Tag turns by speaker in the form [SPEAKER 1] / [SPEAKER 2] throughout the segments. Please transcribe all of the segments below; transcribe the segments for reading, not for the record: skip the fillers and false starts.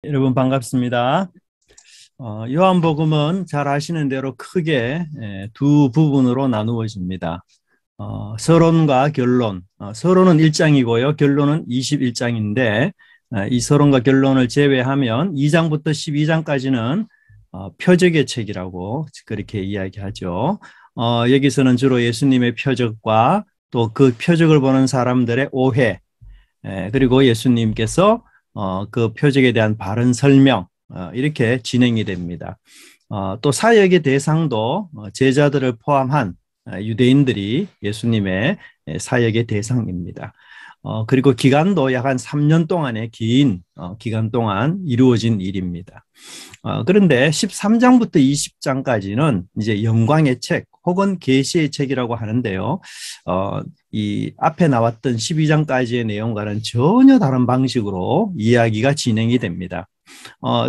[SPEAKER 1] 여러분 반갑습니다. 요한복음은 잘 아시는 대로 크게 두 부분으로 나누어집니다. 서론과 결론. 서론은 1장이고요. 결론은 21장인데 이 서론과 결론을 제외하면 2장부터 12장까지는 표적의 책이라고 그렇게 이야기하죠. 여기서는 주로 예수님의 표적과 또 그 표적을 보는 사람들의 오해, 그리고 예수님께서 그 표적에 대한 바른 설명, 이렇게 진행이 됩니다. 또 사역의 대상도 제자들을 포함한 유대인들이 예수님의 사역의 대상입니다. 그리고 기간도 약 한 3년 동안의 긴 기간 동안 이루어진 일입니다. 그런데 13장부터 20장까지는 이제 영광의 책 혹은 계시의 책이라고 하는데요. 이 앞에 나왔던 12장까지의 내용과는 전혀 다른 방식으로 이야기가 진행이 됩니다.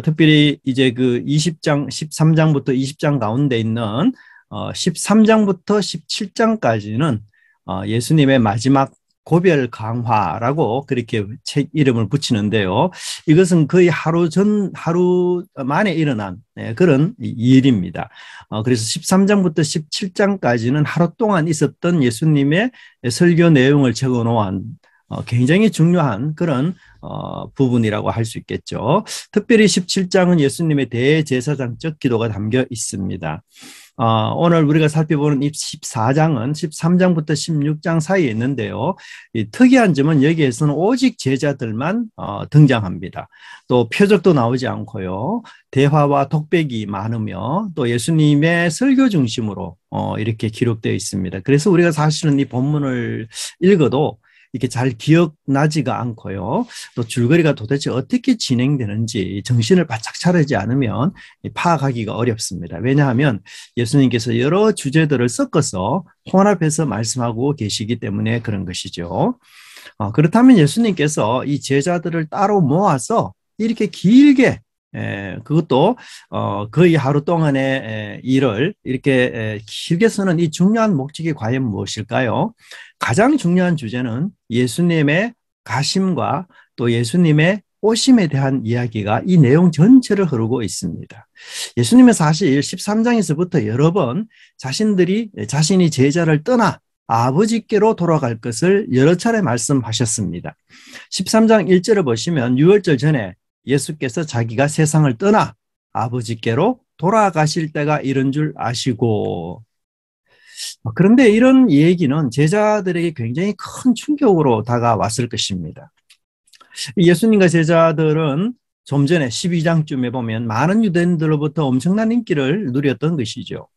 [SPEAKER 1] 특별히 이제 그 20장, 13장부터 20장 가운데 있는 13장부터 17장까지는 예수님의 마지막 고별 강화라고 그렇게 책 이름을 붙이는데요. 이것은 거의 하루 만에 일어난 그런 일입니다. 그래서 13장부터 17장까지는 하루 동안 있었던 예수님의 설교 내용을 적어 놓은 굉장히 중요한 그런 부분이라고 할 수 있겠죠. 특별히 17장은 예수님의 대제사장적 기도가 담겨 있습니다. 오늘 우리가 살펴보는 이 14장은 13장부터 16장 사이에 있는데요. 이 특이한 점은 여기에서는 오직 제자들만 등장합니다. 또 표적도 나오지 않고요. 대화와 독백이 많으며 또 예수님의 설교 중심으로 이렇게 기록되어 있습니다. 그래서 우리가 사실은 이 본문을 읽어도 이렇게 잘 기억나지가 않고요. 또 줄거리가 도대체 어떻게 진행되는지 정신을 바짝 차리지 않으면 파악하기가 어렵습니다. 왜냐하면 예수님께서 여러 주제들을 섞어서 혼합해서 말씀하고 계시기 때문에 그런 것이죠. 그렇다면 예수님께서 이 제자들을 따로 모아서 이렇게 길게 그것도 거의 하루 동안의 일을 이렇게 길게 쓰는 이 중요한 목적이 과연 무엇일까요? 가장 중요한 주제는 예수님의 가심과 또 예수님의 오심에 대한 이야기가 이 내용 전체를 흐르고 있습니다. 예수님은 사실 13장에서부터 여러 번 자신이 제자를 떠나 아버지께로 돌아갈 것을 여러 차례 말씀하셨습니다. 13장 1절을 보시면 유월절 전에 예수께서 자기가 세상을 떠나 아버지께로 돌아가실 때가 이른 줄 아시고, 그런데 이런 얘기는 제자들에게 굉장히 큰 충격으로 다가왔을 것입니다. 예수님과 제자들은 좀 전에 12장쯤에 보면 많은 유대인들로부터 엄청난 인기를 누렸던 것이죠.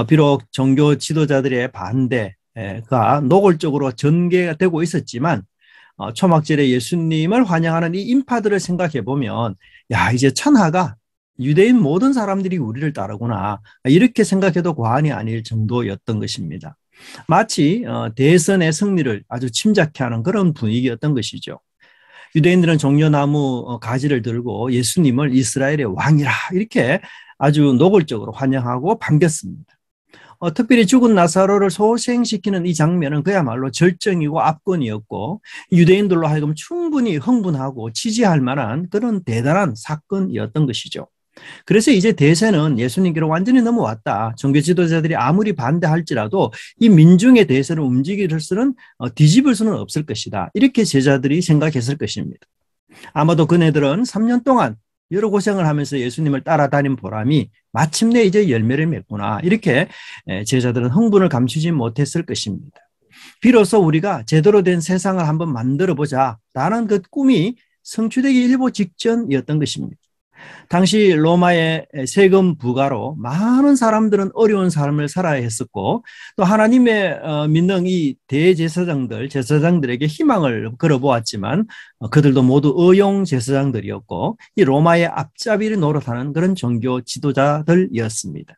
[SPEAKER 1] 비록 종교 지도자들의 반대가 노골적으로 전개가 되고 있었지만 초막절에 예수님을 환영하는 이 인파들을 생각해 보면, 야, 이제 천하가 유대인 모든 사람들이 우리를 따르구나, 이렇게 생각해도 과언이 아닐 정도였던 것입니다. 마치 대선의 승리를 아주 침착해 하는 그런 분위기였던 것이죠. 유대인들은 종려나무 가지를 들고 예수님을 이스라엘의 왕이라 이렇게 아주 노골적으로 환영하고 반겼습니다. 특별히 죽은 나사로를 소생시키는 이 장면은 그야말로 절정이고 압권이었고 유대인들로 하여금 충분히 흥분하고 지지할 만한 그런 대단한 사건이었던 것이죠. 그래서 이제 대세는 예수님께로 완전히 넘어왔다. 종교 지도자들이 아무리 반대할지라도 이 민중의 대세를 움직일 수는 뒤집을 수는 없을 것이다. 이렇게 제자들이 생각했을 것입니다. 아마도 그네들은 3년 동안 여러 고생을 하면서 예수님을 따라다닌 보람이 마침내 이제 열매를 맺구나. 이렇게 제자들은 흥분을 감추지 못했을 것입니다. 비로소 우리가 제대로 된 세상을 한번 만들어 보자 라는 그 꿈이 성취되기 일보 직전이었던 것입니다. 당시 로마의 세금 부과로 많은 사람들은 어려운 삶을 살아야 했었고 또 하나님의 믿는 이 제사장들에게 희망을 걸어보았지만 그들도 모두 의용 제사장들이었고 이 로마의 앞잡이를 노릇하는 그런 종교 지도자들이었습니다.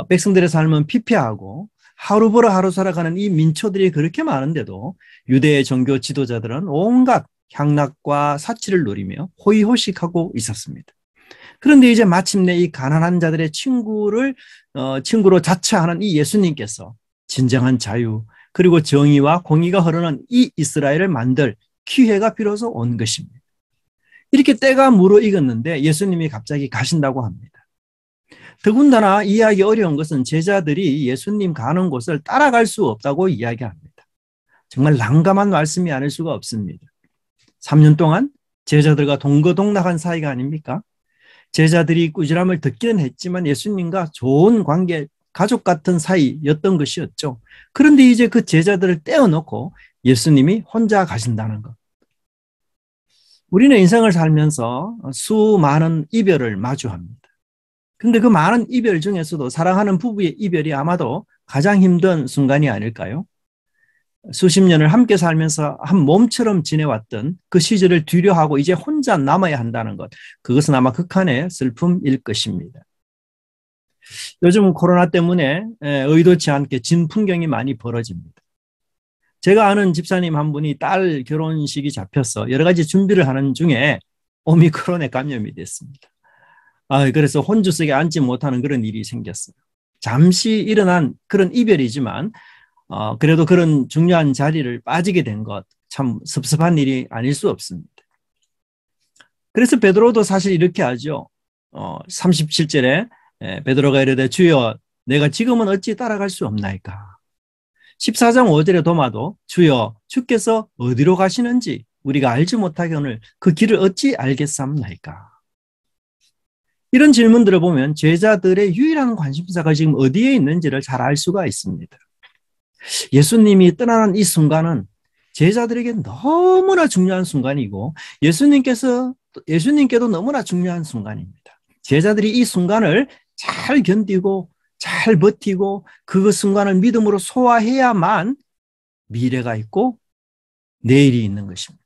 [SPEAKER 1] 백성들의 삶은 피폐하고 하루 벌어 하루 살아가는 이 민초들이 그렇게 많은데도 유대의 종교 지도자들은 온갖 향락과 사치를 누리며 호의호식하고 있었습니다. 그런데 이제 마침내 이 가난한 자들의 친구로 자처하는 이 예수님께서 진정한 자유 그리고 정의와 공의가 흐르는 이 이스라엘을 만들 기회가 비로소 온 것입니다. 이렇게 때가 무르익었는데 예수님이 갑자기 가신다고 합니다. 더군다나 이해하기 어려운 것은 제자들이 예수님 가는 곳을 따라갈 수 없다고 이야기합니다. 정말 난감한 말씀이 아닐 수가 없습니다. 3년 동안 제자들과 동거동락한 사이가 아닙니까? 제자들이 꾸지람을 듣기는 했지만 예수님과 좋은 관계, 가족 같은 사이였던 것이었죠. 그런데 이제 그 제자들을 떼어놓고 예수님이 혼자 가신다는 것. 우리는 인생을 살면서 수많은 이별을 마주합니다. 근데 그 많은 이별 중에서도 사랑하는 부부의 이별이 아마도 가장 힘든 순간이 아닐까요? 수십 년을 함께 살면서 한 몸처럼 지내왔던 그 시절을 뒤로하고 이제 혼자 남아야 한다는 것. 그것은 아마 극한의 슬픔일 것입니다. 요즘 코로나 때문에 의도치 않게 진풍경이 많이 벌어집니다. 제가 아는 집사님 한 분이 딸 결혼식이 잡혀서 여러 가지 준비를 하는 중에 오미크론에 감염이 됐습니다. 그래서 혼주석에 앉지 못하는 그런 일이 생겼어요. 잠시 일어난 그런 이별이지만 그래도 그런 중요한 자리를 빠지게 된 것 참 섭섭한 일이 아닐 수 없습니다. 그래서 베드로도 사실 이렇게 하죠. 37절에 베드로가 이르되 주여 내가 지금은 어찌 따라갈 수 없나이까. 14장 5절에 도마도 주여 주께서 어디로 가시는지 우리가 알지 못하거늘 그 길을 어찌 알겠사옵나이까. 이런 질문들을 보면 제자들의 유일한 관심사가 지금 어디에 있는지를 잘 알 수가 있습니다. 예수님이 떠나는 이 순간은 제자들에게 너무나 중요한 순간이고 예수님께도 너무나 중요한 순간입니다. 제자들이 이 순간을 잘 견디고 잘 버티고 그 순간을 믿음으로 소화해야만 미래가 있고 내일이 있는 것입니다.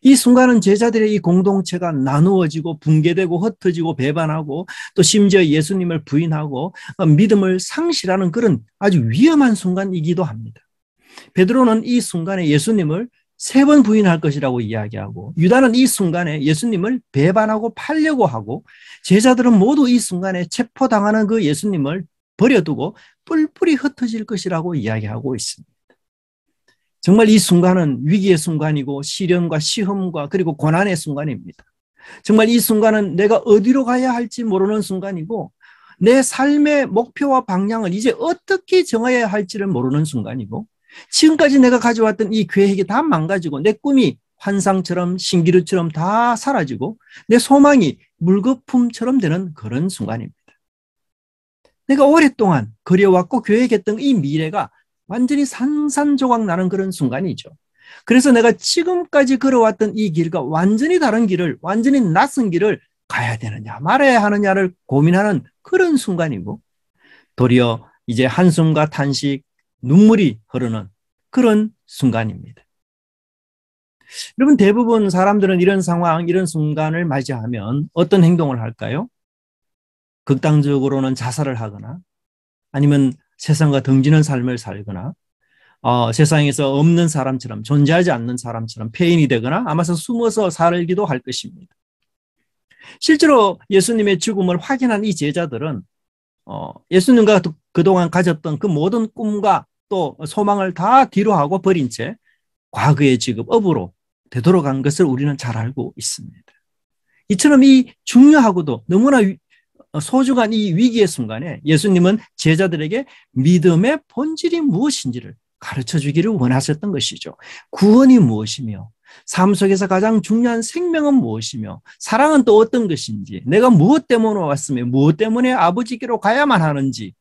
[SPEAKER 1] 이 순간은 제자들의 이 공동체가 나누어지고 붕괴되고 흩어지고 배반하고 또 심지어 예수님을 부인하고 믿음을 상실하는 그런 아주 위험한 순간이기도 합니다. 베드로는 이 순간에 예수님을 3번 부인할 것이라고 이야기하고 유다는 이 순간에 예수님을 배반하고 팔려고 하고 제자들은 모두 이 순간에 체포당하는 그 예수님을 버려두고 뿔뿔이 흩어질 것이라고 이야기하고 있습니다. 정말 이 순간은 위기의 순간이고 시련과 시험과 그리고 고난의 순간입니다. 정말 이 순간은 내가 어디로 가야 할지 모르는 순간이고 내 삶의 목표와 방향을 이제 어떻게 정해야 할지를 모르는 순간이고 지금까지 내가 가져왔던 이 계획이 다 망가지고 내 꿈이 환상처럼 신기루처럼 다 사라지고 내 소망이 물거품처럼 되는 그런 순간입니다. 내가 오랫동안 그려왔고 계획했던 이 미래가 완전히 산산조각 나는 그런 순간이죠. 그래서 내가 지금까지 걸어왔던 이 길과 완전히 다른 길을, 완전히 낯선 길을 가야 되느냐 말아야 하느냐를 고민하는 그런 순간이고 도리어 이제 한숨과 탄식, 눈물이 흐르는 그런 순간입니다. 여러분 대부분 사람들은 이런 상황, 이런 순간을 맞이하면 어떤 행동을 할까요? 극단적으로는 자살을 하거나 아니면 세상과 등지는 삶을 살거나 세상에서 없는 사람처럼 존재하지 않는 사람처럼 폐인이 되거나 아마서 숨어서 살기도 할 것입니다. 실제로 예수님의 죽음을 확인한 이 제자들은 예수님과 그동안 가졌던 그 모든 꿈과 또 소망을 다 뒤로하고 버린 채 과거의 업으로 되돌아간 것을 우리는 잘 알고 있습니다. 이처럼 이 중요하고도 너무나 소중한 이 위기의 순간에 예수님은 제자들에게 믿음의 본질이 무엇인지를 가르쳐 주기를 원하셨던 것이죠. 구원이 무엇이며 삶 속에서 가장 중요한 생명은 무엇이며 사랑은 또 어떤 것인지 내가 무엇 때문에 왔으며 무엇 때문에 아버지께로 가야만 하는지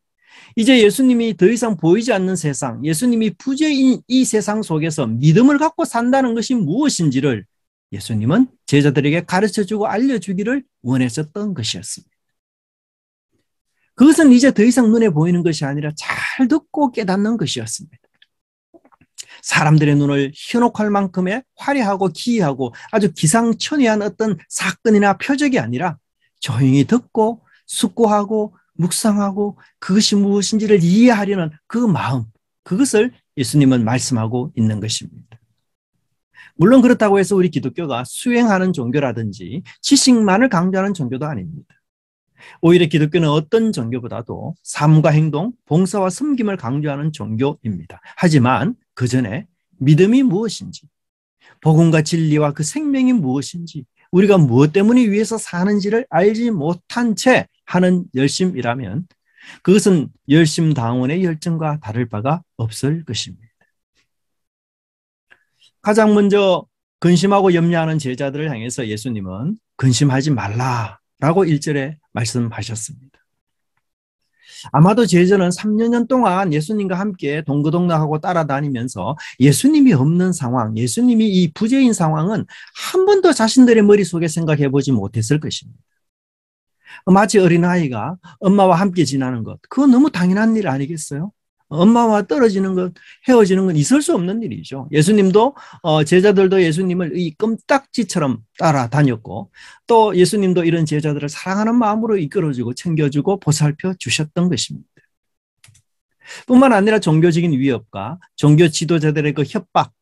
[SPEAKER 1] 이제 예수님이 더 이상 보이지 않는 세상, 예수님이 부재인 이 세상 속에서 믿음을 갖고 산다는 것이 무엇인지를 예수님은 제자들에게 가르쳐주고 알려주기를 원하셨던 것이었습니다. 그것은 이제 더 이상 눈에 보이는 것이 아니라 잘 듣고 깨닫는 것이었습니다. 사람들의 눈을 현혹할 만큼의 화려하고 기이하고 아주 기상천외한 어떤 사건이나 표적이 아니라 조용히 듣고 숙고하고 묵상하고 그것이 무엇인지를 이해하려는 그 마음, 그것을 예수님은 말씀하고 있는 것입니다. 물론 그렇다고 해서 우리 기독교가 수행하는 종교라든지 지식만을 강조하는 종교도 아닙니다. 오히려 기독교는 어떤 종교보다도 삶과 행동, 봉사와 섬김을 강조하는 종교입니다. 하지만 그 전에 믿음이 무엇인지, 복음과 진리와 그 생명이 무엇인지, 우리가 무엇 때문에 위해서 사는지를 알지 못한 채 하는 열심이라면 그것은 열심당원의 열정과 다를 바가 없을 것입니다. 가장 먼저 근심하고 염려하는 제자들을 향해서 예수님은 근심하지 말라라고 1절에 말씀하셨습니다. 아마도 제자는 3년 동안 예수님과 함께 동거동락하고 따라다니면서 예수님이 없는 상황, 예수님이 이 부재인 상황은 한 번도 자신들의 머릿속에 생각해 보지 못했을 것입니다. 마치 어린아이가 엄마와 함께 지나는 것, 그건 너무 당연한 일 아니겠어요? 엄마와 떨어지는 것, 헤어지는 건 있을 수 없는 일이죠. 예수님도 제자들도 예수님을 이 껌딱지처럼 따라다녔고 또 예수님도 이런 제자들을 사랑하는 마음으로 이끌어주고 챙겨주고 보살펴 주셨던 것입니다. 뿐만 아니라 종교적인 위협과 종교 지도자들의 그 협박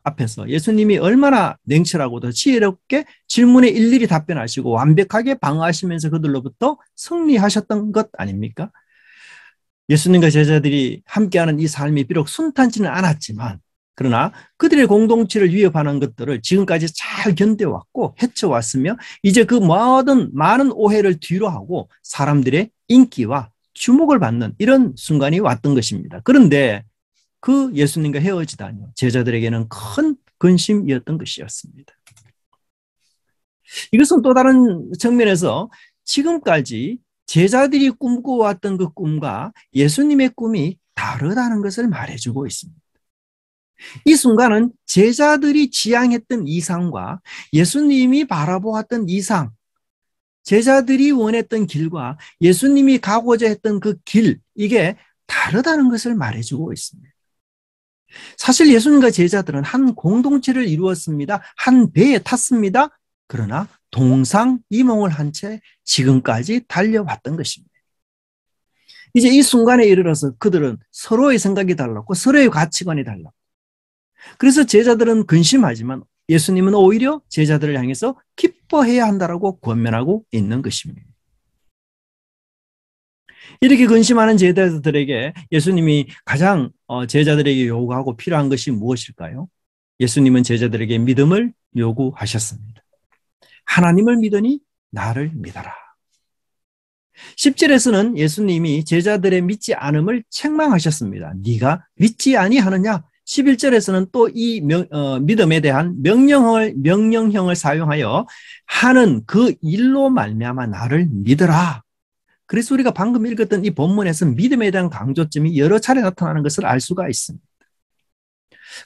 [SPEAKER 1] 앞에서 예수님이 얼마나 냉철하고도 지혜롭게 질문에 일일이 답변하시고 완벽하게 방어하시면서 그들로부터 승리하셨던 것 아닙니까? 예수님과 제자들이 함께하는 이 삶이 비록 순탄치는 않았지만 그러나 그들의 공동체를 위협하는 것들을 지금까지 잘 견뎌왔고 헤쳐왔으며 이제 그 모든 많은 오해를 뒤로하고 사람들의 인기와 주목을 받는 이런 순간이 왔던 것입니다. 그런데 그 예수님과 헤어지다니요. 제자들에게는 큰 근심이었던 것이었습니다. 이것은 또 다른 측면에서 지금까지 제자들이 꿈꿔왔던 그 꿈과 예수님의 꿈이 다르다는 것을 말해주고 있습니다. 이 순간은 제자들이 지향했던 이상과 예수님이 바라보았던 이상, 제자들이 원했던 길과 예수님이 가고자 했던 그 길, 이게 다르다는 것을 말해주고 있습니다. 사실 예수님과 제자들은 한 공동체를 이루었습니다. 한 배에 탔습니다. 그러나 동상이몽을 한 채 지금까지 달려왔던 것입니다. 이제 이 순간에 이르러서 그들은 서로의 생각이 달랐고 서로의 가치관이 달랐고 그래서 제자들은 근심하지만 예수님은 오히려 제자들을 향해서 기뻐해야 한다라고 권면하고 있는 것입니다. 이렇게 근심하는 제자들에게 예수님이 가장 제자들에게 요구하고 필요한 것이 무엇일까요? 예수님은 제자들에게 믿음을 요구하셨습니다. 하나님을 믿으니 나를 믿어라. 10절에서는 예수님이 제자들의 믿지 않음을 책망하셨습니다. 네가 믿지 아니하느냐? 11절에서는 또 이 믿음에 대한 명령형을 사용하여 하는 그 일로 말미암아 나를 믿어라. 그래서 우리가 방금 읽었던 이 본문에서 믿음에 대한 강조점이 여러 차례 나타나는 것을 알 수가 있습니다.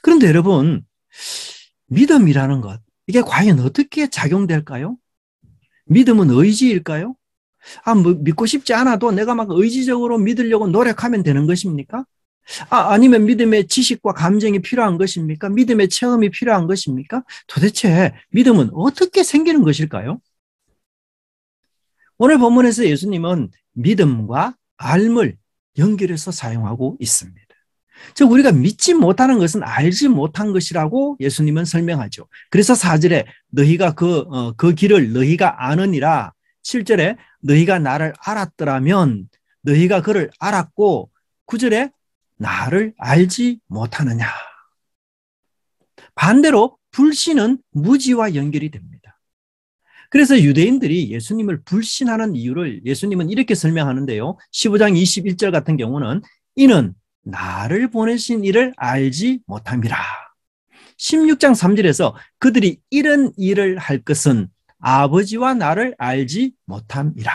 [SPEAKER 1] 그런데 여러분, 믿음이라는 것, 이게 과연 어떻게 작용될까요? 믿음은 의지일까요? 믿고 싶지 않아도 내가 막 의지적으로 믿으려고 노력하면 되는 것입니까? 아니면 믿음의 지식과 감정이 필요한 것입니까? 믿음의 체험이 필요한 것입니까? 도대체 믿음은 어떻게 생기는 것일까요? 오늘 본문에서 예수님은 믿음과 알을 연결해서 사용하고 있습니다. 즉 우리가 믿지 못하는 것은 알지 못한 것이라고 예수님은 설명하죠. 그래서 4절에 너희가 그 길을 너희가 아느니라 7절에 너희가 나를 알았더라면 너희가 그를 알았고 9절에 나를 알지 못하느냐. 반대로 불신은 무지와 연결이 됩니다. 그래서 유대인들이 예수님을 불신하는 이유를 예수님은 이렇게 설명하는데요. 15장 21절 같은 경우는 이는 나를 보내신 이를 알지 못함이라. 16장 3절에서 그들이 이런 일을 할 것은 아버지와 나를 알지 못함이라.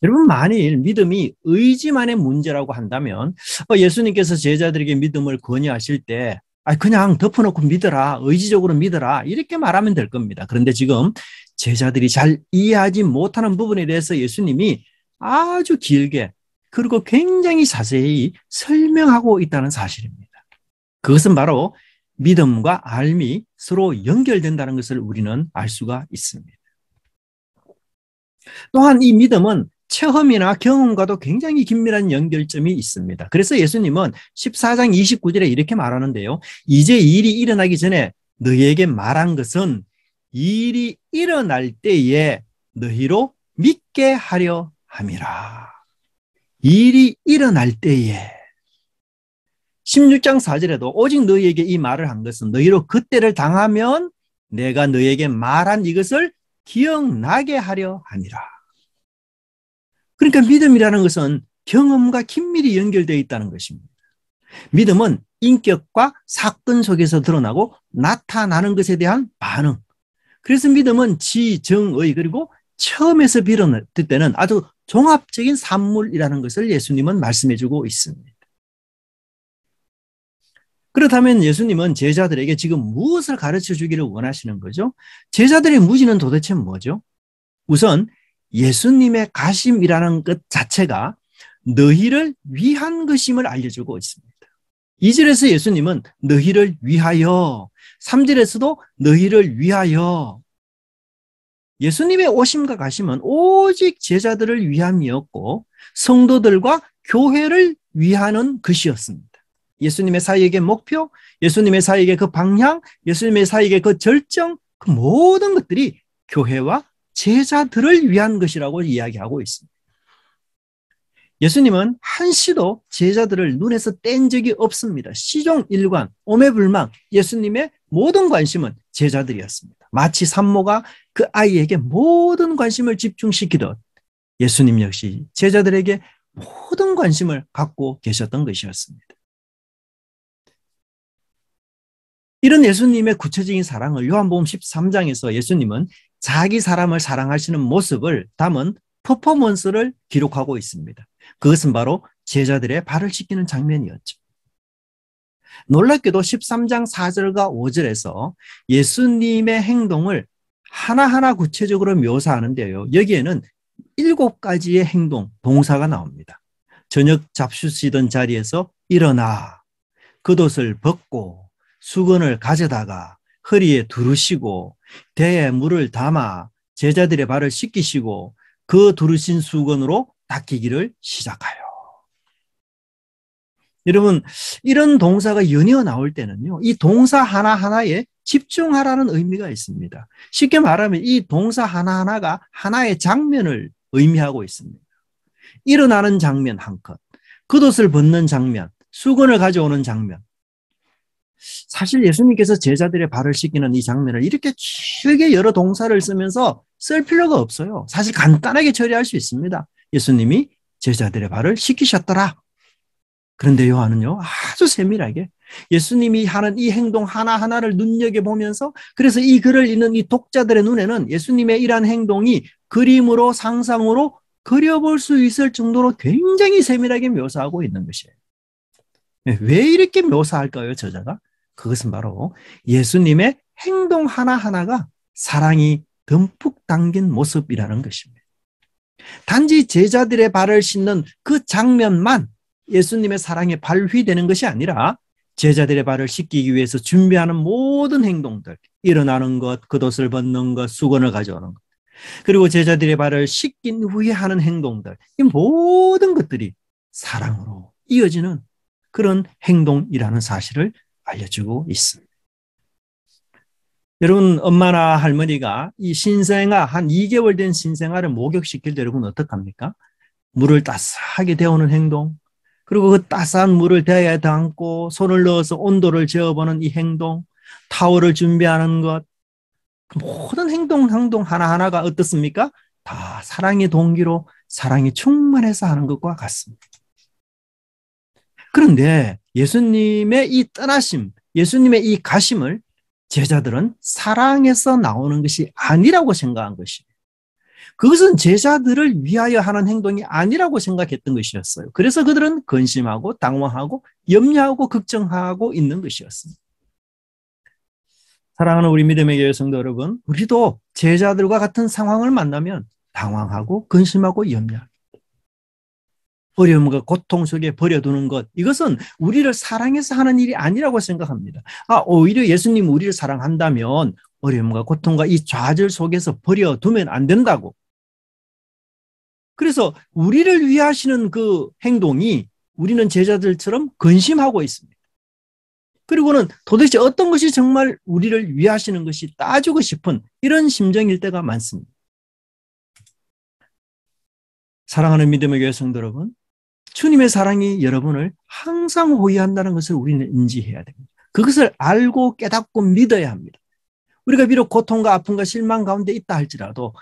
[SPEAKER 1] 여러분 만일 믿음이 의지만의 문제라고 한다면 예수님께서 제자들에게 믿음을 권유하실 때 그냥 덮어놓고 믿어라, 의지적으로 믿어라 이렇게 말하면 될 겁니다. 그런데 지금 제자들이 잘 이해하지 못하는 부분에 대해서 예수님이 아주 길게 그리고 굉장히 자세히 설명하고 있다는 사실입니다. 그것은 바로 믿음과 알미 서로 연결된다는 것을 우리는 알 수가 있습니다. 또한 이 믿음은 체험이나 경험과도 굉장히 긴밀한 연결점이 있습니다. 그래서 예수님은 14장 29절에 이렇게 말하는데요. 이제 일이 일어나기 전에 너희에게 말한 것은 일이 일어날 때에 너희로 믿게 하려 함이라. 일이 일어날 때에. 16장 4절에도 오직 너희에게 이 말을 한 것은 너희로 그때를 당하면 내가 너희에게 말한 이것을 기억나게 하려 하니라. 그러니까 믿음이라는 것은 경험과 긴밀히 연결되어 있다는 것입니다. 믿음은 인격과 사건 속에서 드러나고 나타나는 것에 대한 반응. 그래서 믿음은 지정의 그리고 처음에서 빌어낼 때는 아주 종합적인 산물이라는 것을 예수님은 말씀해주고 있습니다. 그렇다면 예수님은 제자들에게 지금 무엇을 가르쳐 주기를 원하시는 거죠? 제자들의 무지는 도대체 뭐죠? 우선 예수님의 가심이라는 것 자체가 너희를 위한 것임을 알려주고 있습니다. 2절에서 예수님은 너희를 위하여, 3절에서도 너희를 위하여. 예수님의 오심과 가심은 오직 제자들을 위함이었고 성도들과 교회를 위하는 것이었습니다. 예수님의 사역의 목표, 예수님의 사역의 그 방향, 예수님의 사역의 그 절정, 그 모든 것들이 교회와 제자들을 위한 것이라고 이야기하고 있습니다. 예수님은 한시도 제자들을 눈에서 뗀 적이 없습니다. 시종일관, 오매불망 예수님의 모든 관심은 제자들이었습니다. 마치 산모가 그 아이에게 모든 관심을 집중시키듯 예수님 역시 제자들에게 모든 관심을 갖고 계셨던 것이었습니다. 이런 예수님의 구체적인 사랑을 요한복음 13장에서 예수님은 자기 사람을 사랑하시는 모습을 담은 퍼포먼스를 기록하고 있습니다. 그것은 바로 제자들의 발을 씻기는 장면이었죠. 놀랍게도 13장 4절과 5절에서 예수님의 행동을 하나하나 구체적으로 묘사하는데요. 여기에는 7가지의 행동, 동사가 나옵니다. 저녁 잡수시던 자리에서 일어나, 겉옷을 벗고 수건을 가져다가 허리에 두르시고 대에 물을 담아 제자들의 발을 씻기시고 그 두르신 수건으로 닦이기를 시작하여. 여러분, 이런 동사가 연이어 나올 때는요, 이 동사 하나하나에 집중하라는 의미가 있습니다. 쉽게 말하면 이 동사 하나하나가 하나의 장면을 의미하고 있습니다. 일어나는 장면 한 컷, 겉옷을 벗는 장면, 수건을 가져오는 장면. 사실 예수님께서 제자들의 발을 씻기는 이 장면을 이렇게 길게 여러 동사를 쓰면서 쓸 필요가 없어요. 사실 간단하게 처리할 수 있습니다. 예수님이 제자들의 발을 씻기셨더라. 그런데 요한은요, 아주 세밀하게 예수님이 하는 이 행동 하나하나를 눈여겨보면서 그래서 이 글을 읽는 이 독자들의 눈에는 예수님의 이러한 행동이 그림으로 상상으로 그려볼 수 있을 정도로 굉장히 세밀하게 묘사하고 있는 것이에요. 왜 이렇게 묘사할까요, 저자가? 그것은 바로 예수님의 행동 하나하나가 사랑이 듬뿍 담긴 모습이라는 것입니다. 단지 제자들의 발을 씻는 그 장면만 예수님의 사랑에 발휘되는 것이 아니라 제자들의 발을 씻기기 위해서 준비하는 모든 행동들, 일어나는 것, 겉옷을 벗는 것, 수건을 가져오는 것, 그리고 제자들의 발을 씻긴 후에 하는 행동들, 이 모든 것들이 사랑으로 이어지는 그런 행동이라는 사실을 알려주고 있습니다. 여러분, 엄마나 할머니가 이 신생아, 한 2개월 된 신생아를 목욕시킬 때 여러분 어떡합니까? 물을 따스하게 데우는 행동, 그리고 그 따스한 물을 대야에 담고 손을 넣어서 온도를 재어보는 이 행동, 타월을 준비하는 것, 모든 행동 하나하나가 어떻습니까? 다 사랑의 동기로 사랑이 충만해서 하는 것과 같습니다. 그런데 예수님의 이 떠나심, 예수님의 이 가심을 제자들은 사랑에서 나오는 것이 아니라고 생각한 것이에요. 그것은 제자들을 위하여 하는 행동이 아니라고 생각했던 것이었어요. 그래서 그들은 근심하고 당황하고 염려하고 걱정하고 있는 것이었습니다. 사랑하는 우리 믿음의 교회 성도 여러분, 우리도 제자들과 같은 상황을 만나면 당황하고 근심하고 염려합니다. 어려움과 고통 속에 버려두는 것, 이것은 우리를 사랑해서 하는 일이 아니라고 생각합니다. 오히려 예수님 우리를 사랑한다면 어려움과 고통과 이 좌절 속에서 버려두면 안 된다고. 그래서 우리를 위하시는 그 행동이 우리는 제자들처럼 근심하고 있습니다. 그리고는 도대체 어떤 것이 정말 우리를 위하시는 것이 따지고 싶은 이런 심정일 때가 많습니다. 사랑하는 믿음의 교회 성도 여러분, 주님의 사랑이 여러분을 항상 호위한다는 것을 우리는 인지해야 됩니다. 그것을 알고 깨닫고 믿어야 합니다. 우리가 비록 고통과 아픔과 실망 가운데 있다 할지라도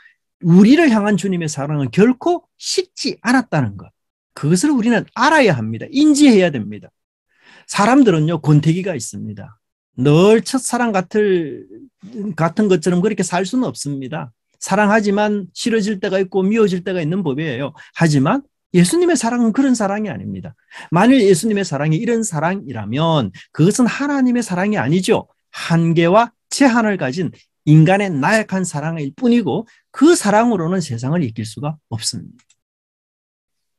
[SPEAKER 1] 우리를 향한 주님의 사랑은 결코 식지 않았다는 것. 그것을 우리는 알아야 합니다. 인지해야 됩니다. 사람들은요, 권태기가 있습니다. 늘 첫사랑 같은 것처럼 그렇게 살 수는 없습니다. 사랑하지만 싫어질 때가 있고 미워질 때가 있는 법이에요. 하지만 예수님의 사랑은 그런 사랑이 아닙니다. 만일 예수님의 사랑이 이런 사랑이라면 그것은 하나님의 사랑이 아니죠. 한계와 제한을 가진 인간의 나약한 사랑일 뿐이고 그 사랑으로는 세상을 이길 수가 없습니다.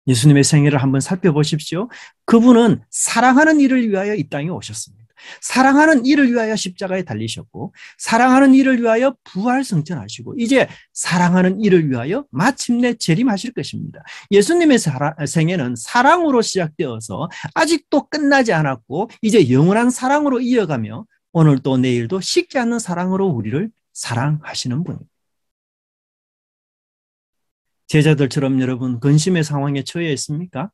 [SPEAKER 1] 예수님의 생애를 한번 살펴보십시오. 그분은 사랑하는 이를 위하여 이 땅에 오셨습니다. 사랑하는 이를 위하여 십자가에 달리셨고 사랑하는 이를 위하여 부활승천하시고 이제 사랑하는 이를 위하여 마침내 재림하실 것입니다. 예수님의 생애는 사랑으로 시작되어서 아직도 끝나지 않았고 이제 영원한 사랑으로 이어가며 오늘도 내일도 식지 않는 사랑으로 우리를 사랑하시는 분입니다. 제자들처럼 여러분 근심의 상황에 처해 있습니까?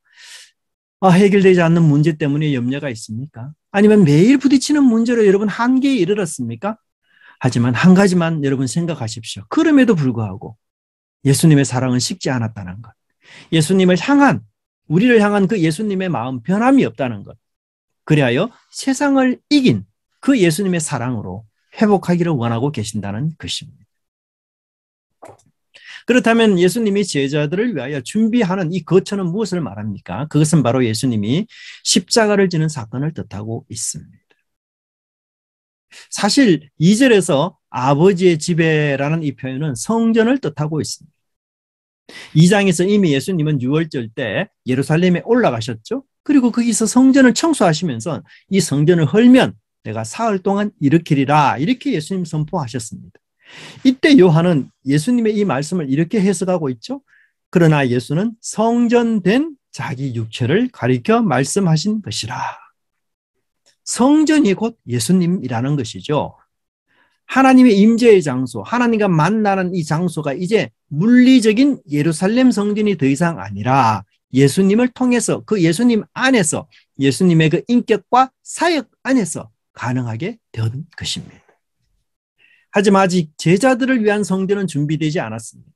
[SPEAKER 1] 해결되지 않는 문제 때문에 염려가 있습니까? 아니면 매일 부딪히는 문제로 여러분 한계에 이르렀습니까? 하지만 한 가지만 여러분 생각하십시오. 그럼에도 불구하고 예수님의 사랑은 식지 않았다는 것. 예수님을 향한, 우리를 향한 그 예수님의 마음 변함이 없다는 것. 그리하여 세상을 이긴 그 예수님의 사랑으로 회복하기를 원하고 계신다는 것입니다. 그렇다면 예수님이 제자들을 위하여 준비하는 이 거처는 무엇을 말합니까? 그것은 바로 예수님이 십자가를 지는 사건을 뜻하고 있습니다. 사실 2절에서 아버지의 집에라는 이 표현은 성전을 뜻하고 있습니다. 2장에서 이미 예수님은 유월절 때 예루살렘에 올라가셨죠. 그리고 거기서 성전을 청소하시면서 이 성전을 헐면 내가 사흘 동안 일으키리라 이렇게 예수님 선포하셨습니다. 이때 요한은 예수님의 이 말씀을 이렇게 해석하고 있죠. 그러나 예수는 성전된 자기 육체를 가리켜 말씀하신 것이라. 성전이 곧 예수님이라는 것이죠. 하나님의 임재의 장소, 하나님과 만나는 이 장소가 이제 물리적인 예루살렘 성전이 더 이상 아니라 예수님을 통해서 그 예수님 안에서 예수님의 그 인격과 사역 안에서 가능하게 된 것입니다. 하지만 아직 제자들을 위한 성전은 준비되지 않았습니다.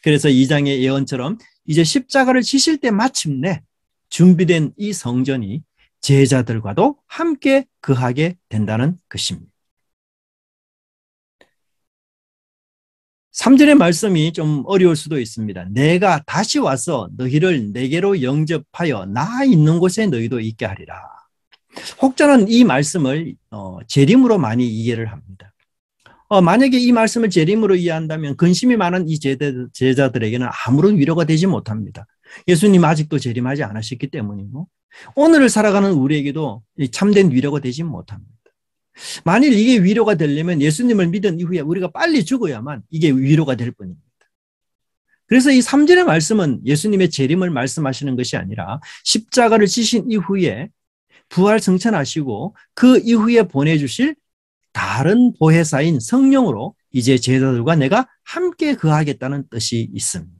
[SPEAKER 1] 그래서 2장의 예언처럼 이제 십자가를 지실 때 마침내 준비된 이 성전이 제자들과도 함께 거하게 된다는 것입니다. 3절의 말씀이 좀 어려울 수도 있습니다. 내가 다시 와서 너희를 내게로 영접하여 나 있는 곳에 너희도 있게 하리라. 혹자는 이 말씀을 재림으로 많이 이해를 합니다. 만약에 이 말씀을 재림으로 이해한다면 근심이 많은 이 제자들에게는 아무런 위로가 되지 못합니다. 예수님 아직도 재림하지 않으셨기 때문이고 오늘을 살아가는 우리에게도 참된 위로가 되지 못합니다. 만일 이게 위로가 되려면 예수님을 믿은 이후에 우리가 빨리 죽어야만 이게 위로가 될 뿐입니다. 그래서 이 3절의 말씀은 예수님의 재림을 말씀하시는 것이 아니라 십자가를 지신 이후에 부활 승천하시고 그 이후에 보내주실 다른 보혜사인 성령으로 이제 제자들과 내가 함께 거하겠다는 뜻이 있습니다.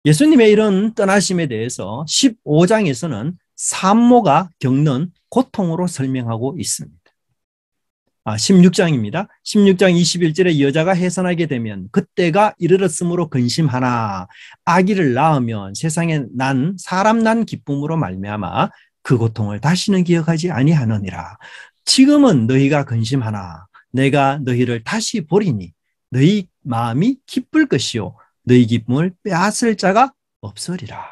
[SPEAKER 1] 예수님의 이런 떠나심에 대해서 15장에서는 산모가 겪는 고통으로 설명하고 있습니다. 16장입니다. 16장 21절에 여자가 해산하게 되면 그때가 이르렀으므로 근심하나 아기를 낳으면 세상에 사람 난 기쁨으로 말미암아 그 고통을 다시는 기억하지 아니하느니라. 지금은 너희가 근심하나 내가 너희를 다시 보리니 너희 마음이 기쁠 것이요 너희 기쁨을 빼앗을 자가 없으리라.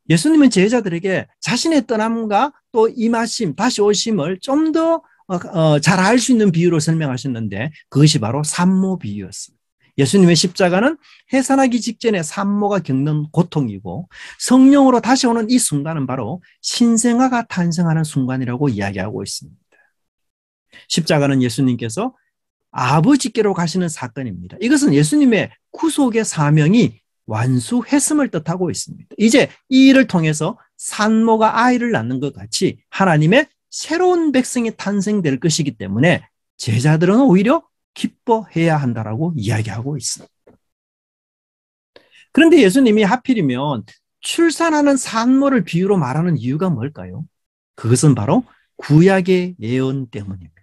[SPEAKER 1] 예수님은 제자들에게 자신의 떠남과 또 임하심, 다시 오심을 좀 더 잘 알 수 있는 비유로 설명하셨는데 그것이 바로 산모 비유였습니다. 예수님의 십자가는 해산하기 직전에 산모가 겪는 고통이고 성령으로 다시 오는 이 순간은 바로 신생아가 탄생하는 순간이라고 이야기하고 있습니다. 십자가는 예수님께서 아버지께로 가시는 사건입니다. 이것은 예수님의 구속의 사명이 완수했음을 뜻하고 있습니다. 이제 이 일을 통해서 산모가 아이를 낳는 것 같이 하나님의 새로운 백성이 탄생될 것이기 때문에 제자들은 오히려 기뻐해야 한다라고 이야기하고 있습니다. 그런데 예수님이 하필이면 출산하는 산모를 비유로 말하는 이유가 뭘까요? 그것은 바로 구약의 예언 때문입니다.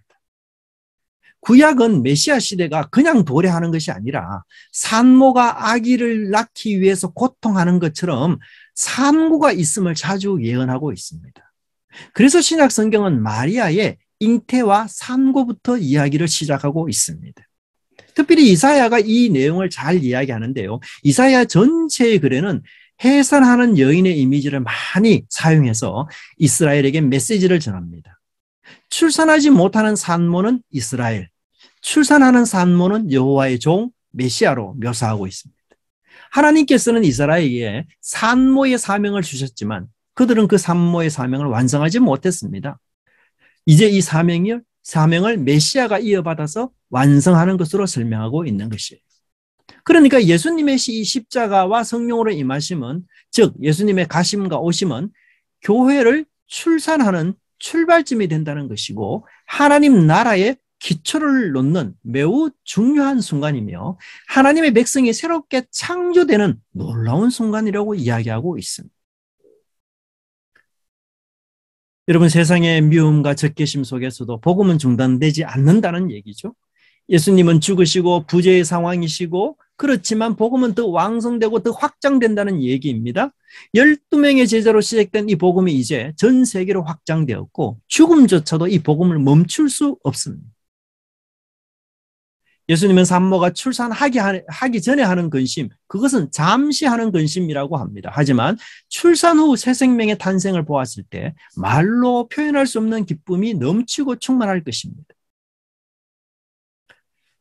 [SPEAKER 1] 구약은 메시아 시대가 그냥 도래하는 것이 아니라 산모가 아기를 낳기 위해서 고통하는 것처럼 산고가 있음을 자주 예언하고 있습니다. 그래서 신약 성경은 마리아의 잉태와 산고부터 이야기를 시작하고 있습니다. 특별히 이사야가 이 내용을 잘 이야기하는데요. 이사야 전체의 글에는 해산하는 여인의 이미지를 많이 사용해서 이스라엘에게 메시지를 전합니다. 출산하지 못하는 산모는 이스라엘, 출산하는 산모는 여호와의 종 메시아로 묘사하고 있습니다. 하나님께서는 이스라엘에게 산모의 사명을 주셨지만 그들은 그 산모의 사명을 완성하지 못했습니다. 이제 이 사명을 메시아가 이어받아서 완성하는 것으로 설명하고 있는 것이에요. 그러니까 예수님의 십자가와 성령으로 임하심은, 즉 예수님의 가심과 오심은 교회를 출산하는 출발점이 된다는 것이고 하나님 나라의 기초를 놓는 매우 중요한 순간이며 하나님의 백성이 새롭게 창조되는 놀라운 순간이라고 이야기하고 있습니다. 여러분, 세상의 미움과 적개심 속에서도 복음은 중단되지 않는다는 얘기죠. 예수님은 죽으시고 부재의 상황이시고 그렇지만 복음은 더 왕성되고 더 확장된다는 얘기입니다. 12명의 제자로 시작된 이 복음이 이제 전 세계로 확장되었고 죽음조차도 이 복음을 멈출 수 없습니다. 예수님은 산모가 출산하기 전에 하는 근심, 그것은 잠시 하는 근심이라고 합니다. 하지만 출산 후 새 생명의 탄생을 보았을 때 말로 표현할 수 없는 기쁨이 넘치고 충만할 것입니다.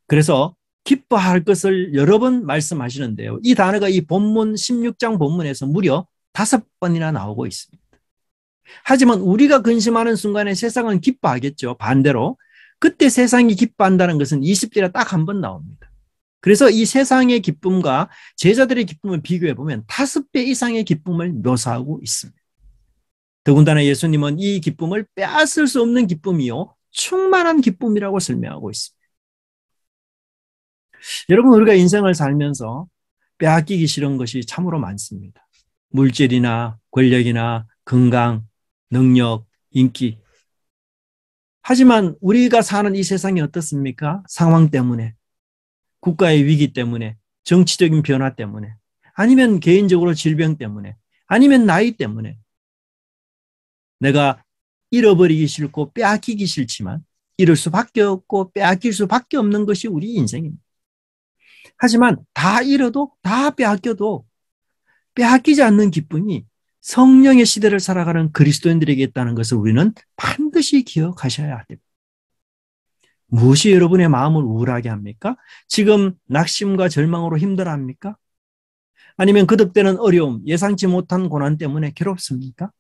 [SPEAKER 1] 그래서 기뻐할 것을 여러 번 말씀하시는데요. 이 단어가 이 본문 16장 본문에서 무려 5번이나 나오고 있습니다. 하지만 우리가 근심하는 순간에 세상은 기뻐하겠죠. 반대로 그때 세상이 기뻐한다는 것은 20절에 딱 한 번 나옵니다. 그래서 이 세상의 기쁨과 제자들의 기쁨을 비교해 보면 5배 이상의 기쁨을 묘사하고 있습니다. 더군다나 예수님은 이 기쁨을 빼앗을 수 없는 기쁨이요 충만한 기쁨이라고 설명하고 있습니다. 여러분, 우리가 인생을 살면서 빼앗기기 싫은 것이 참으로 많습니다. 물질이나 권력이나 건강, 능력, 인기. 하지만 우리가 사는 이 세상이 어떻습니까? 상황 때문에, 국가의 위기 때문에, 정치적인 변화 때문에, 아니면 개인적으로 질병 때문에, 아니면 나이 때문에 내가 잃어버리기 싫고 빼앗기기 싫지만 잃을 수밖에 없고 빼앗길 수밖에 없는 것이 우리 인생입니다. 하지만 다 잃어도 다 빼앗겨도 빼앗기지 않는 기쁨이 성령의 시대를 살아가는 그리스도인들에게 있다는 것을 우리는 반드시 기억하셔야 됩니다. 무엇이 여러분의 마음을 우울하게 합니까? 지금 낙심과 절망으로 힘들어합니까? 아니면 거듭되는 어려움, 예상치 못한 고난 때문에 괴롭습니까?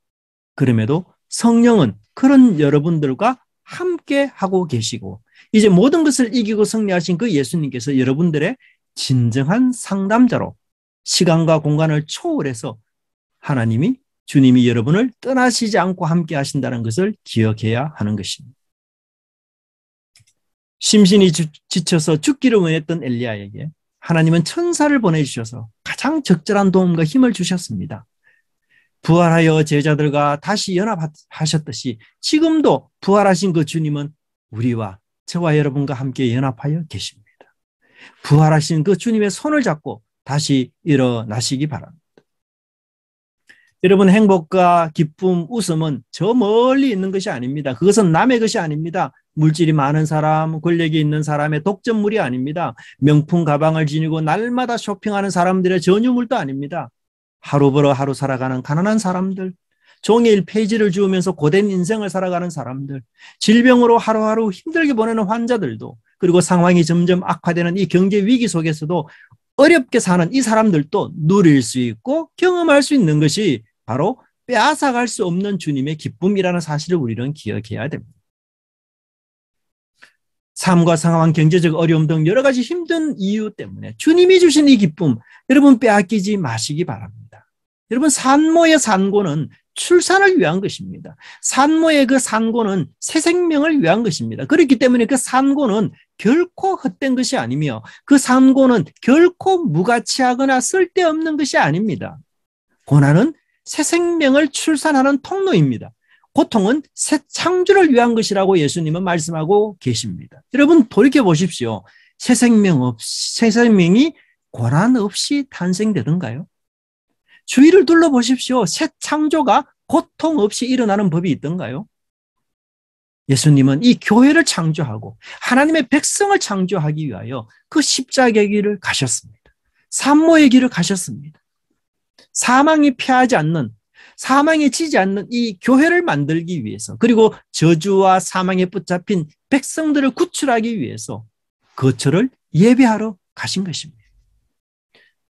[SPEAKER 1] 그럼에도 성령은 그런 여러분들과 함께 하고 계시고 이제 모든 것을 이기고 승리하신 그 예수님께서 여러분들의 진정한 상담자로 시간과 공간을 초월해서 주님이 여러분을 떠나시지 않고 함께 하신다는 것을 기억해야 하는 것입니다. 심신이 지쳐서 죽기를 원했던 엘리야에게 하나님은 천사를 보내주셔서 가장 적절한 도움과 힘을 주셨습니다. 부활하여 제자들과 다시 연합하셨듯이 지금도 부활하신 그 주님은 우리와 저와 여러분과 함께 연합하여 계십니다. 부활하신 그 주님의 손을 잡고 다시 일어나시기 바랍니다. 여러분, 행복과 기쁨, 웃음은 저 멀리 있는 것이 아닙니다. 그것은 남의 것이 아닙니다. 물질이 많은 사람, 권력이 있는 사람의 독점물이 아닙니다. 명품 가방을 지니고 날마다 쇼핑하는 사람들의 전유물도 아닙니다. 하루 벌어 하루 살아가는 가난한 사람들, 종일 폐지를 주우면서 고된 인생을 살아가는 사람들, 질병으로 하루하루 힘들게 보내는 환자들도, 그리고 상황이 점점 악화되는 이 경제 위기 속에서도 어렵게 사는 이 사람들도 누릴 수 있고 경험할 수 있는 것이 바로 빼앗아갈 수 없는 주님의 기쁨이라는 사실을 우리는 기억해야 됩니다. 삶과 상황, 경제적 어려움 등 여러 가지 힘든 이유 때문에 주님이 주신 이 기쁨, 여러분 빼앗기지 마시기 바랍니다. 여러분, 산모의 산고는 출산을 위한 것입니다. 산모의 그 산고는 새 생명을 위한 것입니다. 그렇기 때문에 그 산고는 결코 헛된 것이 아니며 그 산고는 결코 무가치하거나 쓸데없는 것이 아닙니다. 고난은 새 생명을 출산하는 통로입니다. 고통은 새 창조를 위한 것이라고 예수님은 말씀하고 계십니다. 여러분 돌이켜 보십시오. 새 생명이 고난 없이 탄생되던가요? 주위를 둘러보십시오. 새 창조가 고통 없이 일어나는 법이 있던가요? 예수님은 이 교회를 창조하고 하나님의 백성을 창조하기 위하여 그 십자가의 길을 가셨습니다. 산모의 길을 가셨습니다. 사망이 피하지 않는, 사망에 지지 않는 이 교회를 만들기 위해서, 그리고 저주와 사망에 붙잡힌 백성들을 구출하기 위해서 거처를 예배하러 가신 것입니다.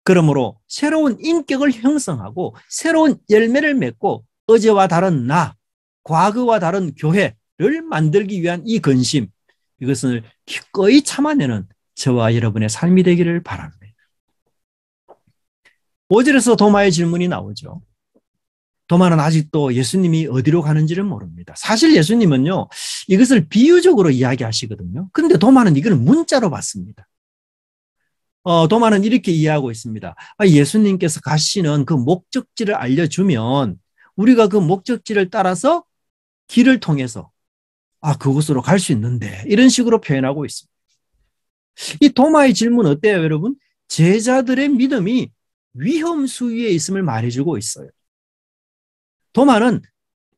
[SPEAKER 1] 그러므로 새로운 인격을 형성하고 새로운 열매를 맺고 어제와 다른 나, 과거와 다른 교회를 만들기 위한 이 근심, 이것을 기꺼이 참아내는 저와 여러분의 삶이 되기를 바랍니다. 5절에서 도마의 질문이 나오죠. 도마는 아직도 예수님이 어디로 가는지를 모릅니다. 사실 예수님은요, 이것을 비유적으로 이야기하시거든요. 그런데 도마는 이걸 문자로 받습니다. 도마는 이렇게 이해하고 있습니다. 예수님께서 가시는 그 목적지를 알려주면 우리가 그 목적지를 따라서 길을 통해서 그곳으로 갈 수 있는데, 이런 식으로 표현하고 있습니다. 이 도마의 질문 어때요, 여러분? 제자들의 믿음이 위험 수위에 있음을 말해주고 있어요. 도마는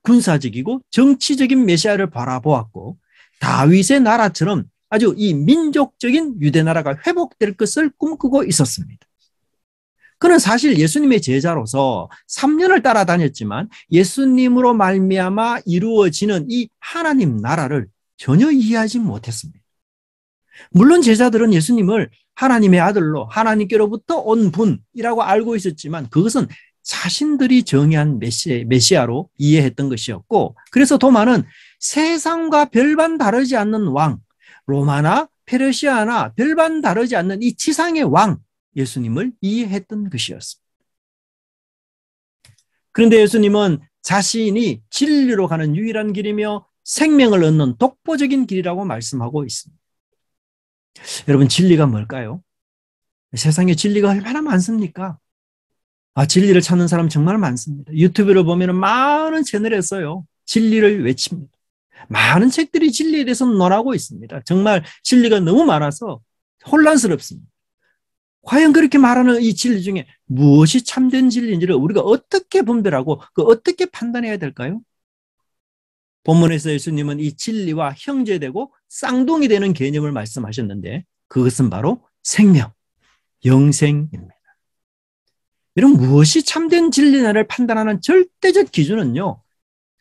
[SPEAKER 1] 군사적이고 정치적인 메시아를 바라보았고 다윗의 나라처럼 아주 이 민족적인 유대 나라가 회복될 것을 꿈꾸고 있었습니다. 그는 사실 예수님의 제자로서 3년을 따라다녔지만 예수님으로 말미암아 이루어지는 이 하나님 나라를 전혀 이해하지 못했습니다. 물론 제자들은 예수님을 하나님의 아들로 하나님께로부터 온 분이라고 알고 있었지만 그것은 자신들이 정의한 메시아로 이해했던 것이었고, 그래서 도마는 세상과 별반 다르지 않는 왕, 로마나 페르시아나 별반 다르지 않는 이 지상의 왕 예수님을 이해했던 것이었습니다. 그런데 예수님은 자신이 진리로 가는 유일한 길이며 생명을 얻는 독보적인 길이라고 말씀하고 있습니다. 여러분, 진리가 뭘까요? 세상에 진리가 얼마나 많습니까? 진리를 찾는 사람 정말 많습니다. 유튜브를 보면 많은 채널에서요, 진리를 외칩니다. 많은 책들이 진리에 대해서 논하고 있습니다. 정말 진리가 너무 많아서 혼란스럽습니다. 과연 그렇게 말하는 이 진리 중에 무엇이 참된 진리인지를 우리가 어떻게 분별하고 어떻게 판단해야 될까요? 본문에서 예수님은 이 진리와 형제되고 쌍둥이 되는 개념을 말씀하셨는데 그것은 바로 생명, 영생입니다. 이런 무엇이 참된 진리냐를 판단하는 절대적 기준은요,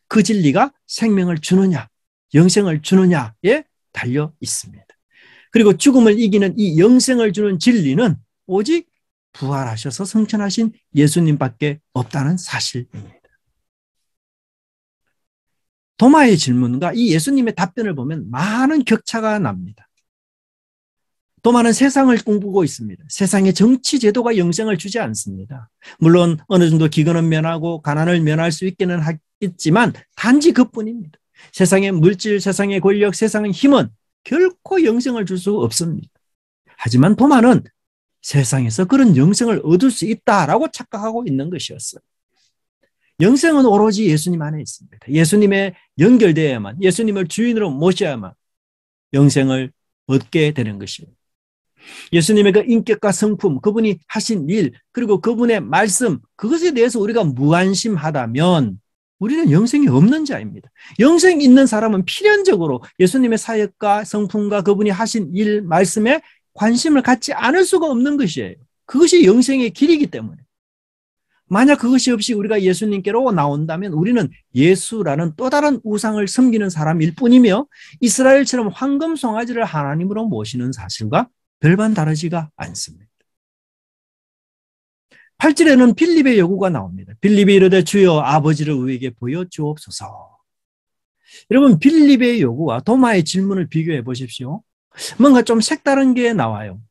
[SPEAKER 1] 그 진리가 생명을 주느냐, 영생을 주느냐에 달려 있습니다. 그리고 죽음을 이기는 이 영생을 주는 진리는 오직 부활하셔서 승천하신 예수님밖에 없다는 사실입니다. 도마의 질문과 이 예수님의 답변을 보면 많은 격차가 납니다. 도마는 세상을 꿈꾸고 있습니다. 세상의 정치 제도가 영생을 주지 않습니다. 물론 어느 정도 기근은 면하고 가난을 면할 수 있기는 하겠지만 단지 그뿐입니다. 세상의 물질, 세상의 권력, 세상의 힘은 결코 영생을 줄 수 없습니다. 하지만 도마는 세상에서 그런 영생을 얻을 수 있다라고 착각하고 있는 것이었어요. 영생은 오로지 예수님 안에 있습니다. 예수님에 연결되어야만, 예수님을 주인으로 모셔야만 영생을 얻게 되는 것입니다. 예수님의 그 인격과 성품, 그분이 하신 일, 그리고 그분의 말씀, 그것에 대해서 우리가 무관심하다면 우리는 영생이 없는 자입니다. 영생 있는 사람은 필연적으로 예수님의 사역과 성품과 그분이 하신 일, 말씀에 관심을 갖지 않을 수가 없는 것이에요. 그것이 영생의 길이기 때문에. 만약 그것이 없이 우리가 예수님께로 나온다면 우리는 예수라는 또 다른 우상을 섬기는 사람일 뿐이며 이스라엘처럼 황금 송아지를 하나님으로 모시는 사실과 별반 다르지가 않습니다. 8절에는 빌립의 요구가 나옵니다. 빌립이 이르되 주여 아버지를 우리에게 보여주옵소서. 여러분, 빌립의 요구와 도마의 질문을 비교해 보십시오. 뭔가 좀 색다른 게 나와요.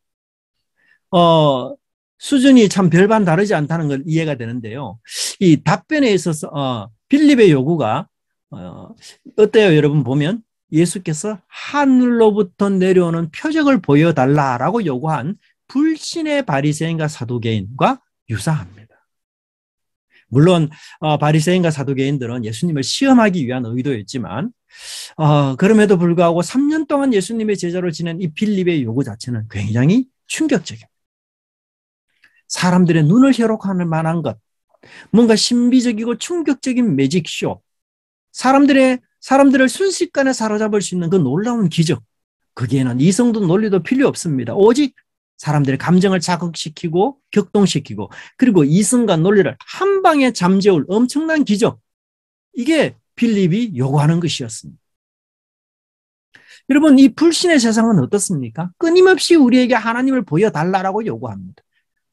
[SPEAKER 1] 수준이 참 별반 다르지 않다는 걸 이해가 되는데요. 이 답변에 있어서 빌립의 요구가 어때요? 여러분 보면 예수께서 하늘로부터 내려오는 표적을 보여달라라고 요구한 불신의 바리새인과 사두개인과 유사합니다. 물론 바리새인과 사두개인들은 예수님을 시험하기 위한 의도였지만 그럼에도 불구하고 3년 동안 예수님의 제자로 지낸 이 빌립의 요구 자체는 굉장히 충격적입니다. 사람들의 눈을 현혹할 만한 것, 뭔가 신비적이고 충격적인 매직쇼, 사람들을 순식간에 사로잡을 수 있는 그 놀라운 기적, 거기에는 이성도 논리도 필요 없습니다. 오직 사람들의 감정을 자극시키고 격동시키고 그리고 이성과 논리를 한 방에 잠재울 엄청난 기적, 이게 빌립이 요구하는 것이었습니다. 여러분, 이 불신의 세상은 어떻습니까? 끊임없이 우리에게 하나님을 보여달라고 요구합니다.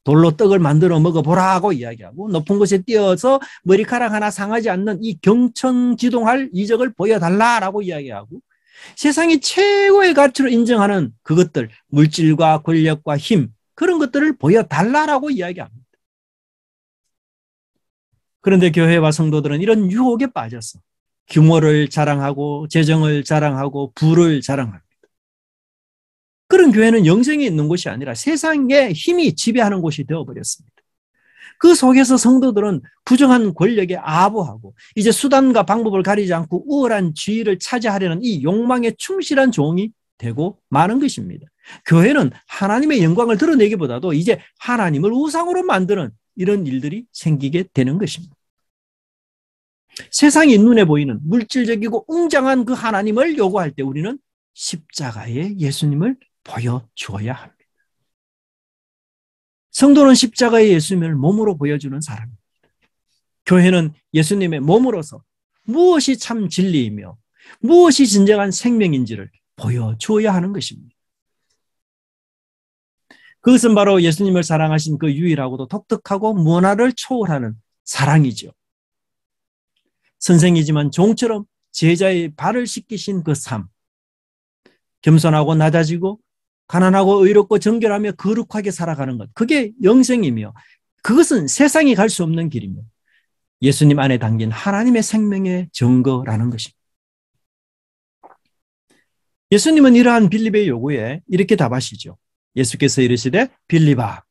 [SPEAKER 1] 돌로 떡을 만들어 먹어보라고 이야기하고 높은 곳에 뛰어서 머리카락 하나 상하지 않는 이 경천기동할 이적을 보여달라고 이야기하고 세상이 최고의 가치로 인정하는 그것들, 물질과 권력과 힘, 그런 것들을 보여달라고 이야기합니다. 그런데 교회와 성도들은 이런 유혹에 빠져서 규모를 자랑하고 재정을 자랑하고 부를 자랑합니다. 그런 교회는 영생이 있는 곳이 아니라 세상의 힘이 지배하는 곳이 되어버렸습니다. 그 속에서 성도들은 부정한 권력에 아부하고 이제 수단과 방법을 가리지 않고 우월한 지위를 차지하려는 이 욕망에 충실한 종이 되고 마는 것입니다. 교회는 하나님의 영광을 드러내기보다도 이제 하나님을 우상으로 만드는 이런 일들이 생기게 되는 것입니다. 세상이 눈에 보이는 물질적이고 웅장한 그 하나님을 요구할 때 우리는 십자가의 예수님을 보여주어야 합니다. 성도는 십자가의 예수님을 몸으로 보여주는 사람입니다. 교회는 예수님의 몸으로서 무엇이 참 진리이며 무엇이 진정한 생명인지를 보여주어야 하는 것입니다. 그것은 바로 예수님을 사랑하신 그 유일하고도 독특하고 문화를 초월하는 사랑이죠. 선생이지만 종처럼 제자의 발을 씻기신 그 삶, 겸손하고 낮아지고 가난하고 의롭고 정결하며 거룩하게 살아가는 것, 그게 영생이며 그것은 세상이 갈 수 없는 길이며 예수님 안에 담긴 하나님의 생명의 증거라는 것입니다. 예수님은 이러한 빌립의 요구에 이렇게 답하시죠. 예수께서 이르시되 빌립아,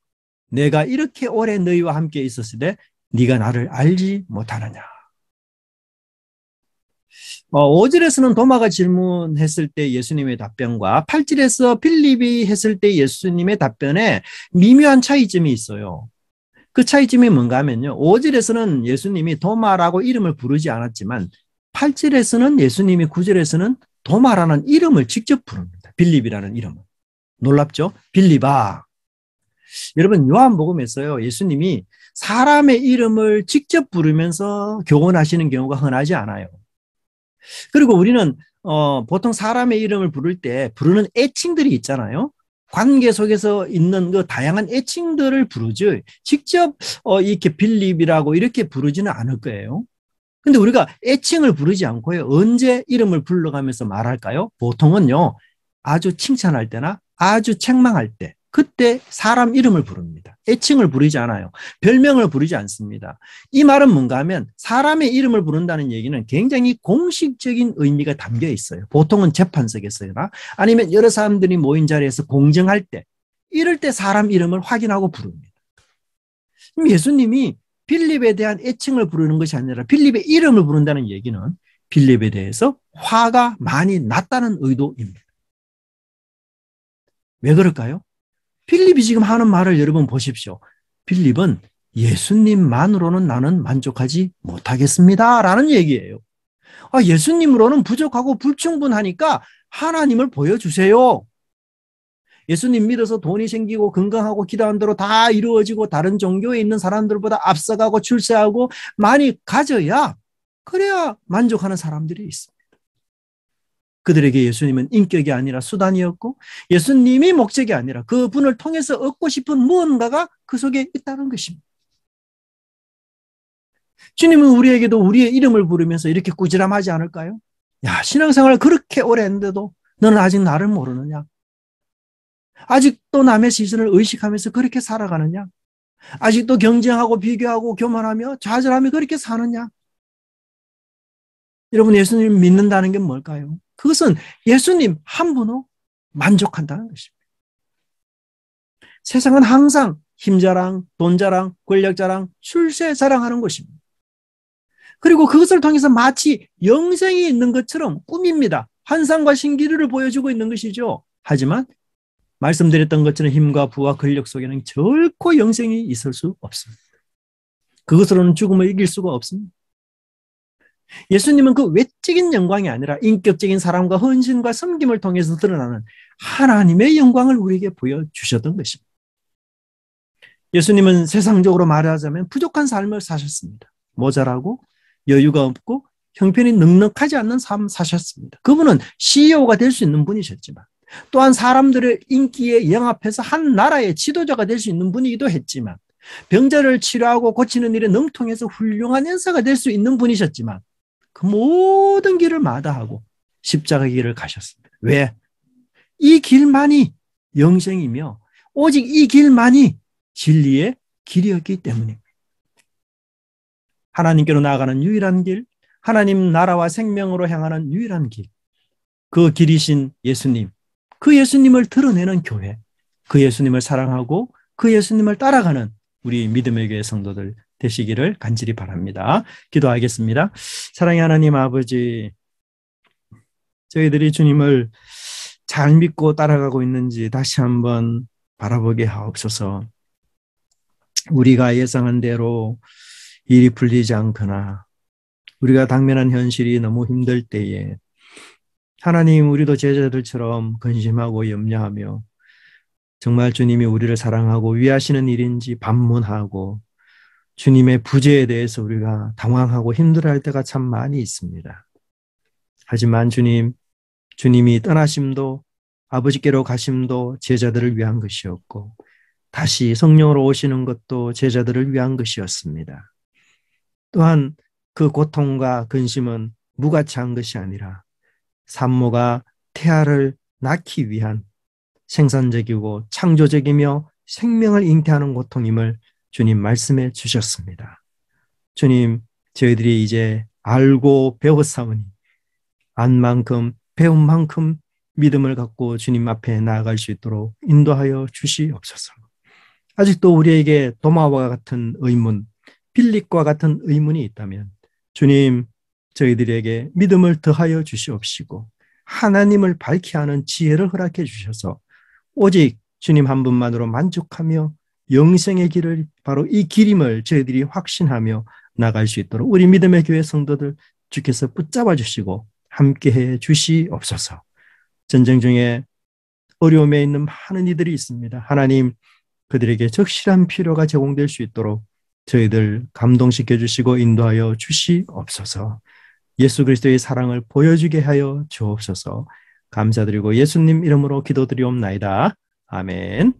[SPEAKER 1] 내가 이렇게 오래 너희와 함께 있었으되 네가 나를 알지 못하느냐. 5절에서는 도마가 질문했을 때 예수님의 답변과 8절에서 빌립이 했을 때 예수님의 답변에 미묘한 차이점이 있어요. 그 차이점이 뭔가 하면요. 5절에서는 예수님이 도마라고 이름을 부르지 않았지만 8절에서는 예수님이 9절에서는 도마라는 이름을 직접 부릅니다. 빌립이라는 이름을. 놀랍죠? 빌립아. 여러분, 요한복음에서요, 예수님이 사람의 이름을 직접 부르면서 교훈하시는 경우가 흔하지 않아요. 그리고 우리는 보통 사람의 이름을 부를 때 부르는 애칭들이 있잖아요. 관계 속에서 있는 그 다양한 애칭들을 부르죠. 직접 이렇게 빌립이라고 이렇게 부르지는 않을 거예요. 근데 우리가 애칭을 부르지 않고요. 언제 이름을 불러가면서 말할까요? 보통은요, 아주 칭찬할 때나 아주 책망할 때, 그때 사람 이름을 부릅니다. 애칭을 부르지 않아요. 별명을 부르지 않습니다. 이 말은 뭔가 하면 사람의 이름을 부른다는 얘기는 굉장히 공식적인 의미가 담겨 있어요. 보통은 재판석에서나 아니면 여러 사람들이 모인 자리에서 공정할 때, 이럴 때 사람 이름을 확인하고 부릅니다. 그럼 예수님이 빌립에 대한 애칭을 부르는 것이 아니라 빌립의 이름을 부른다는 얘기는 빌립에 대해서 화가 많이 났다는 의도입니다. 왜 그럴까요? 빌립이 지금 하는 말을 여러분 보십시오. 빌립은 예수님만으로는 나는 만족하지 못하겠습니다 라는 얘기예요. 예수님으로는 부족하고 불충분하니까 하나님을 보여주세요. 예수님 믿어서 돈이 생기고 건강하고 기도한 대로 다 이루어지고 다른 종교에 있는 사람들보다 앞서가고 출세하고 많이 가져야, 그래야 만족하는 사람들이 있습니다. 그들에게 예수님은 인격이 아니라 수단이었고 예수님이 목적이 아니라 그분을 통해서 얻고 싶은 무언가가 그 속에 있다는 것입니다. 주님은 우리에게도 우리의 이름을 부르면서 이렇게 꾸지람하지 않을까요? 야, 신앙생활을 그렇게 오래 했는데도 너는 아직 나를 모르느냐? 아직도 남의 시선을 의식하면서 그렇게 살아가느냐? 아직도 경쟁하고 비교하고 교만하며 좌절하며 그렇게 사느냐? 여러분, 예수님 믿는다는 게 뭘까요? 그것은 예수님 한 분으로 만족한다는 것입니다. 세상은 항상 힘자랑, 돈자랑, 권력자랑, 출세 자랑하는 것입니다. 그리고 그것을 통해서 마치 영생이 있는 것처럼 꾸밉니다. 환상과 신기루를 보여주고 있는 것이죠. 하지만 말씀드렸던 것처럼 힘과 부와 권력 속에는 결코 영생이 있을 수 없습니다. 그것으로는 죽음을 이길 수가 없습니다. 예수님은 그 외적인 영광이 아니라 인격적인 사랑과 헌신과 섬김을 통해서 드러나는 하나님의 영광을 우리에게 보여주셨던 것입니다. 예수님은 세상적으로 말하자면 부족한 삶을 사셨습니다. 모자라고 여유가 없고 형편이 넉넉하지 않는 삶 사셨습니다. 그분은 CEO가 될 수 있는 분이셨지만 또한 사람들의 인기에 영합해서 한 나라의 지도자가 될 수 있는 분이기도 했지만 병자를 치료하고 고치는 일에 능통해서 훌륭한 연사가 될 수 있는 분이셨지만 그 모든 길을 마다하고 십자가 길을 가셨습니다. 왜? 이 길만이 영생이며 오직 이 길만이 진리의 길이었기 때문입니다. 하나님께로 나아가는 유일한 길, 하나님 나라와 생명으로 향하는 유일한 길, 그 길이신 예수님, 그 예수님을 드러내는 교회, 그 예수님을 사랑하고 그 예수님을 따라가는 우리 믿음의 교회 성도들 되시기를 간절히 바랍니다. 기도하겠습니다. 사랑의 하나님 아버지, 저희들이 주님을 잘 믿고 따라가고 있는지 다시 한번 바라보게 하옵소서. 우리가 예상한 대로 일이 풀리지 않거나 우리가 당면한 현실이 너무 힘들 때에 하나님, 우리도 제자들처럼 근심하고 염려하며 정말 주님이 우리를 사랑하고 위하시는 일인지 반문하고 주님의 부재에 대해서 우리가 당황하고 힘들어할 때가 참 많이 있습니다. 하지만 주님이 떠나심도 아버지께로 가심도 제자들을 위한 것이었고 다시 성령으로 오시는 것도 제자들을 위한 것이었습니다. 또한 그 고통과 근심은 무가치한 것이 아니라 산모가 태아를 낳기 위한 생산적이고 창조적이며 생명을 잉태하는 고통임을 주님 말씀해 주셨습니다. 주님, 저희들이 이제 알고 배웠사오니 안 만큼 배운 만큼 믿음을 갖고 주님 앞에 나아갈 수 있도록 인도하여 주시옵소서. 아직도 우리에게 도마와 같은 의문, 빌립과 같은 의문이 있다면 주님, 저희들에게 믿음을 더하여 주시옵시고 하나님을 밝히 하는 지혜를 허락해 주셔서 오직 주님 한 분만으로 만족하며 영생의 길을 바로 이 길임을 저희들이 확신하며 나갈 수 있도록 우리 믿음의 교회 성도들 주께서 붙잡아 주시고 함께해 주시옵소서. 전쟁 중에 어려움에 있는 많은 이들이 있습니다. 하나님, 그들에게 적실한 필요가 제공될 수 있도록 저희들 감동시켜 주시고 인도하여 주시옵소서. 예수 그리스도의 사랑을 보여주게 하여 주옵소서. 감사드리고 예수님 이름으로 기도드리옵나이다. 아멘.